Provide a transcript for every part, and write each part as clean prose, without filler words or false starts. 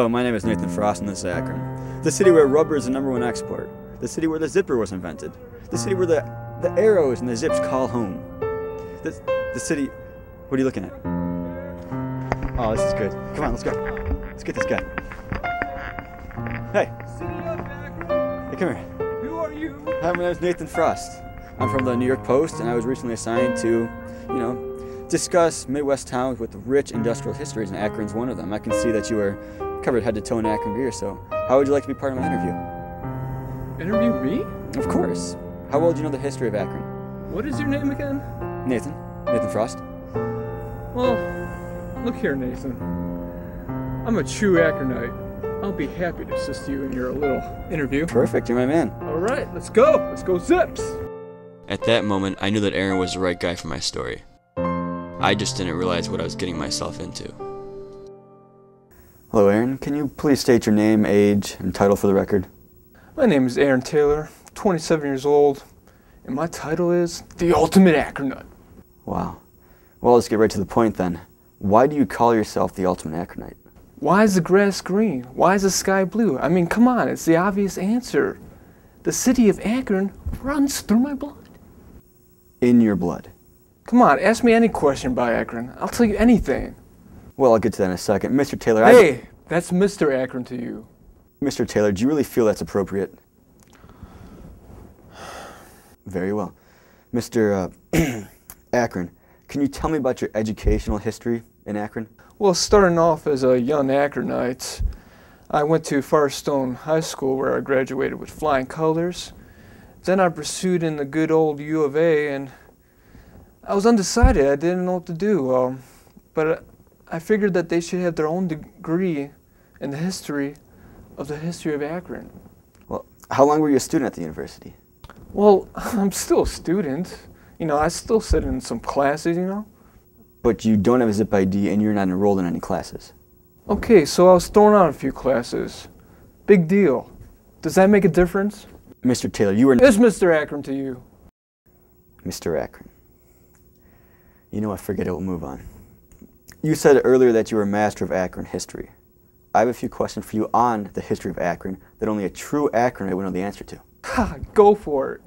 Hello, my name is Nathan Frost and this is Akron. The city where rubber is the #1 export. The city where the zipper was invented. The city where the arrows and the zips call home. The city... What are you looking at? Oh, this is good. Come on, let's go. Let's get this guy. Hey. Hey, come here. Who are you? Hi, my name is Nathan Frost. I'm from the New York Post, and I was recently assigned to, discuss Midwest towns with rich industrial histories, and Akron's one of them. I can see that you are covered head to toe in Akron gear, so how would you like to be part of my interview? Interview me? Of course. How well do you know the history of Akron? What is your name again? Nathan. Nathan Frost. Well, look here, Nathan. I'm a true Akronite. I'll be happy to assist you in your little interview. Perfect, you're my man. All right, let's go. Let's go Zips. At that moment, I knew that Aaron was the right guy for my story. I just didn't realize what I was getting myself into. Hello, Aaron. Can you please state your name, age, and title for the record? My name is Aaron Taylor, 27 years old, and my title is The Ultimate Akronite. Wow. Well, let's get right to the point then. Why do you call yourself the Ultimate Akronite? Why is the grass green? Why is the sky blue? I mean, come on, it's the obvious answer. The city of Akron runs through my blood. In your blood. Come on, ask me any question about Akron. I'll tell you anything. Well, I'll get to that in a second. Mr. Taylor, Hey, that's Mr. Akron to you. Mr. Taylor, do you really feel that's appropriate? Very well. Mr. Akron, can you tell me about your educational history in Akron? Well, starting off as a young Akronite, I went to Firestone High School where I graduated with flying colors. Then I pursued in the good old U of A, and I was undecided. I didn't know what to do. But I figured that they should have their own degree in the history of Akron. Well, how long were you a student at the university? Well, I'm still a student. I still sit in some classes, But you don't have a zip ID and you're not enrolled in any classes. Okay, so I was thrown out of a few classes. Big deal. Does that make a difference? Mr. Taylor, you were... It's Mr. Akron to you. Mr. Akron. You know what, forget it, we'll move on. You said earlier that you were a master of Akron history. I have a few questions for you on the history of Akron that only a true Akronite would know the answer to. Ha, go for it.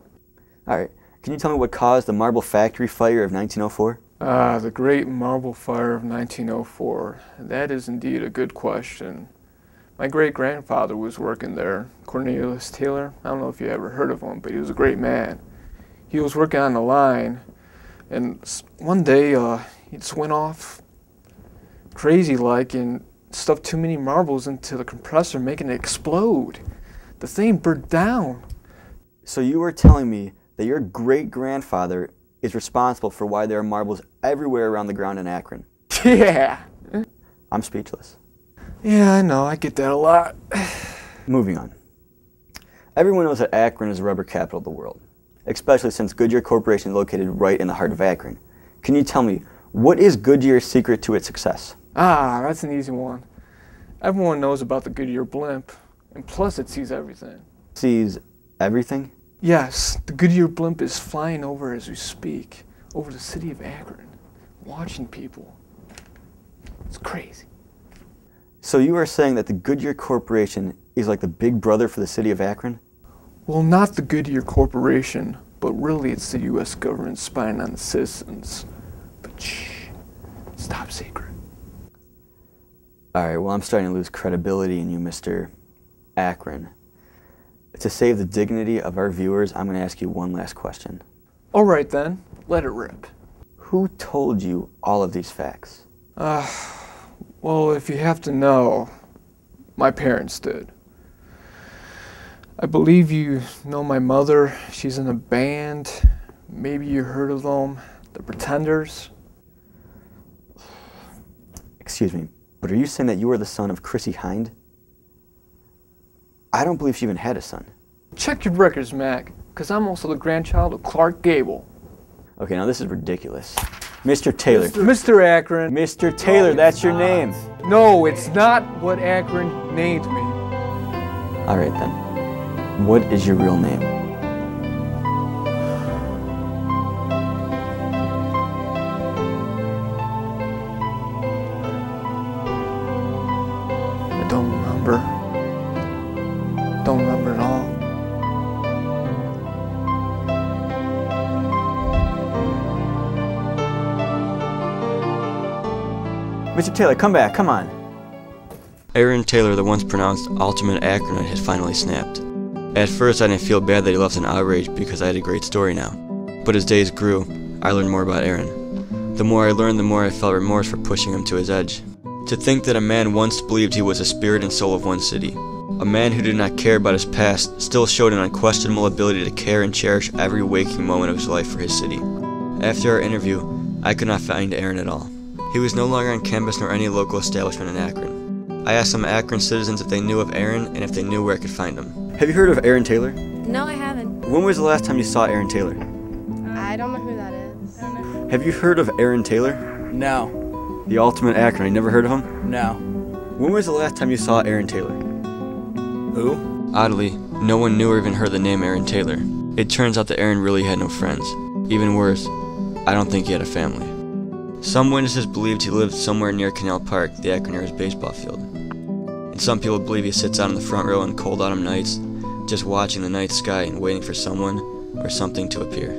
All right, can you tell me what caused the marble factory fire of 1904? The Great Marble Fire of 1904. That is indeed a good question. My great-grandfather was working there, Cornelius Taylor. I don't know if you ever heard of him, but he was a great man. He was working on the line, and one day he just went off crazy-like and stuffed too many marbles into the compressor, making it explode. The thing burnt down. So you were telling me that your great-grandfather is responsible for why there are marbles everywhere around the ground in Akron? Yeah. I'm speechless. Yeah, I know. I get that a lot. Moving on. Everyone knows that Akron is the rubber capital of the world, especially since Goodyear Corporation is located right in the heart of Akron. Can you tell me, what is Goodyear's secret to its success? Ah, that's an easy one. Everyone knows about the Goodyear blimp, and plus it sees everything. Sees everything? Yes, the Goodyear blimp is flying over as we speak, over the city of Akron, watching people. It's crazy. So you are saying that the Goodyear Corporation is like the big brother for the city of Akron? Well, not the Goodyear Corporation, but really it's the U.S. government spying on the citizens. But shh, it's top secret. All right, well, I'm starting to lose credibility in you, Mr. Akron. To save the dignity of our viewers, I'm going to ask you one last question. All right then, let it rip. Who told you all of these facts? Well, if you have to know, my parents did. I believe you know my mother. She's in a band. Maybe you heard of them, the Pretenders. Excuse me, but are you saying that you are the son of Chrissy Hind? I don't believe she even had a son. Check your records, Mac, because I'm also the grandchild of Clark Gable. Okay, now this is ridiculous. Mr. Taylor. Mr. Akron. Mr. Taylor, No, that's your name. No, it's not what Akron named me. All right then. What is your real name? I don't don't remember. Don't remember at all. Mr. Taylor, come back, come on. Aaron Taylor, the once pronounced ultimate Akronite, had finally snapped. At first, I didn't feel bad that he left an outrage because I had a great story now. But as days grew, I learned more about Aaron. The more I learned, the more I felt remorse for pushing him to his edge. To think that a man once believed he was the spirit and soul of one city, a man who did not care about his past, still showed an unquestionable ability to care and cherish every waking moment of his life for his city. After our interview, I could not find Aaron at all. He was no longer on campus nor any local establishment in Akron. I asked some Akron citizens if they knew of Aaron and if they knew where I could find him. Have you heard of Aaron Taylor? No, I haven't. When was the last time you saw Aaron Taylor? I don't know who that is. Have you heard of Aaron Taylor? No. The ultimate Akron, you never heard of him? No. When was the last time you saw Aaron Taylor? Who? Oddly, no one knew or even heard the name Aaron Taylor. It turns out that Aaron really had no friends. Even worse, I don't think he had a family. Some witnesses believed he lived somewhere near Canal Park, the Akron A's baseball field. And some people believe he sits out in the front row on cold autumn nights, just watching the night sky and waiting for someone or something to appear.